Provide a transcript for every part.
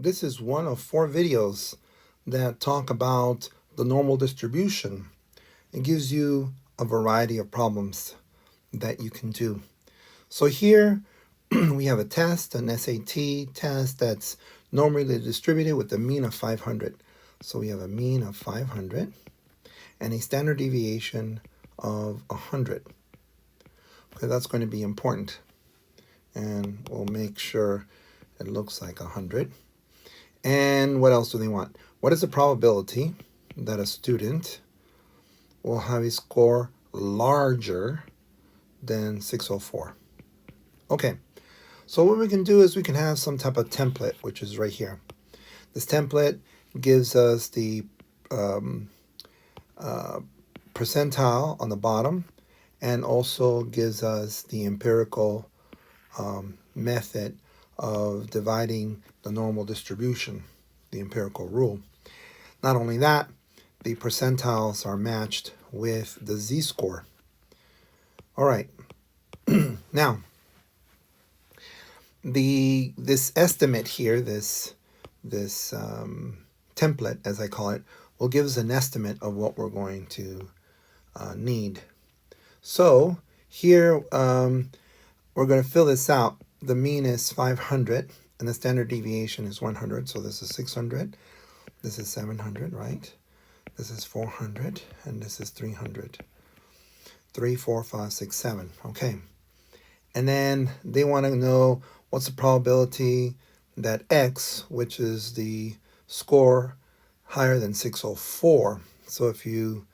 This is one of 4 videos that talk about the normal distribution. It gives you a variety of problems that you can do. So here we have a test, an SAT test that's normally distributed with a mean of 500. So we have a mean of 500 and a standard deviation of 100. Okay, that's going to be important. And we'll make sure it looks like 100. And what else do they want? What is the probability that a student will have a score larger than 604? Okay, so what we can do is we can have some type of template, which is right here. This template gives us the percentile on the bottom and also gives us the empirical method of dividing the normal distribution, the empirical rule. Not only that, the percentiles are matched with the z-score. All right, now this estimate here, this template, as I call it, will give us an estimate of what we're going to need. So here we're going to fill this out. The mean is 500 and the standard deviation is 100. So this is 600, this is 700, right? This is 400 and this is 300. 3, 4, 5, 6, 7. Okay. And then they want to know what's the probability that X, which is the score higher than 604. So if you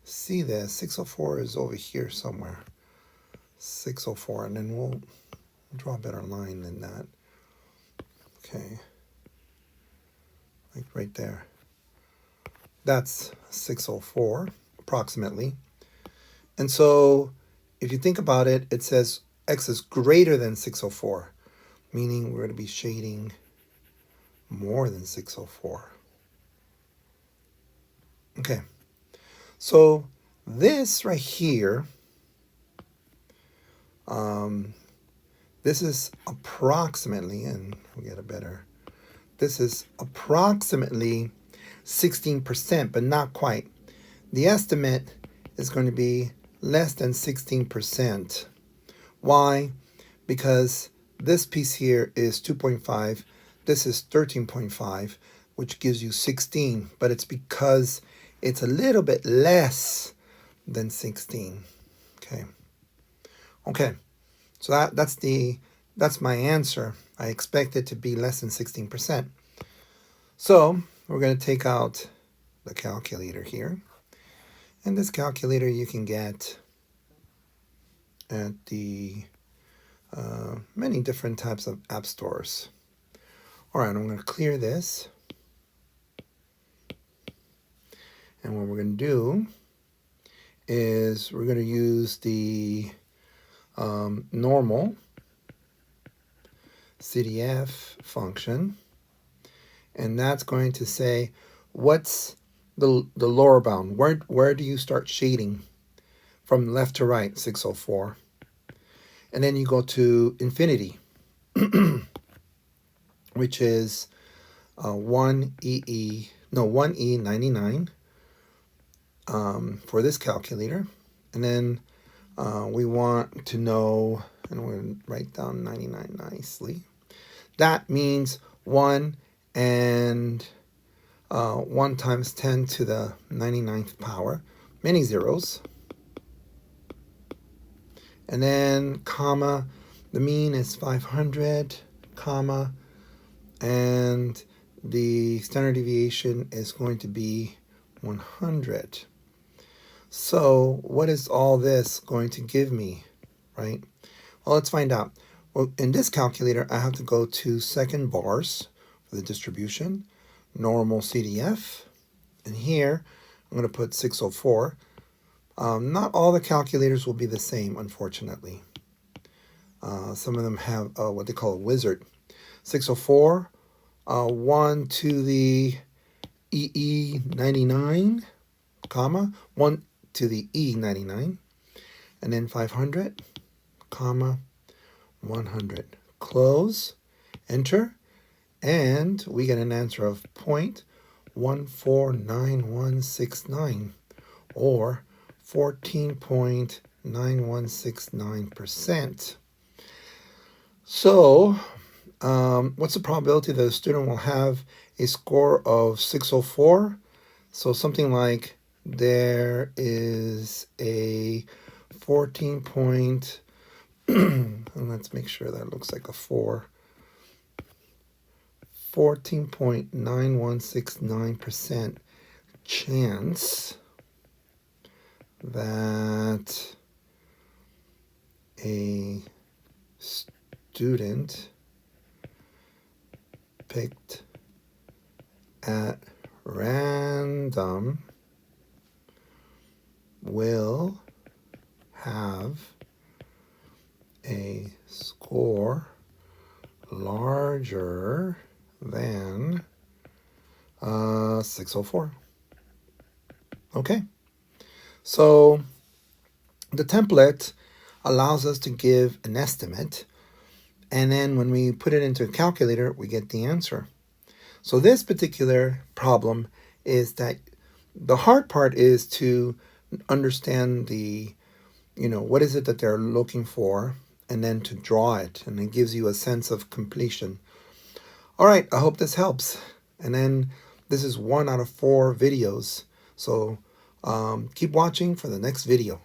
see this, 604 is over here somewhere. 604, and then we'll draw a better line than that. Okay, like right there. That's 604 approximately. And so if you think about it, it says X is greater than 604, meaning we're going to be shading more than 604. Okay, so this right here, this is approximately, and we'll get a better, this is approximately 16%, but not quite. The estimate is going to be less than 16%. Why? Because this piece here is 2.5, this is 13.5, which gives you 16, but it's because it's a little bit less than 16. Okay, so that's my answer. I expect it to be less than 16%. So we're going to take out the calculator here. And this calculator you can get at the many different types of app stores. All right, I'm going to clear this. And what we're going to do is we're going to use the normal CDF function, and that's going to say what's the lower bound. Where do you start shading from left to right? 604, and then you go to infinity, which is 1E99 for this calculator, and then we want to know, and we're going to write down 99 nicely. That means 1 and 1 times 10 to the 99th power, many zeros. And then comma, the mean is 500, comma, and the standard deviation is going to be 100. So what is all this going to give me, right? Well, let's find out. Well, in this calculator, I have to go to second bars for the distribution, normal CDF, and here I'm going to put 604. Not all the calculators will be the same, unfortunately. Some of them have what they call a wizard. 604, 1 to the EE99, comma, 1 to the E99, and then 500, comma, 100. Close, enter, And we get an answer of 0.149169, or 14.9169%. So, what's the probability that a student will have a score of 604? So something like there is a 14 point, and let's make sure that looks like a 4, 14.9169% chance that a student picked at random will have a score larger than 604. Okay, so the template allows us to give an estimate, and then when we put it into a calculator, we get the answer. So this particular problem is that the hard part is to understand the, what is it that they're looking for, and then to draw it, and it gives you a sense of completion. All right, I hope this helps. And then this is 1 out of 4 videos. So keep watching for the next video.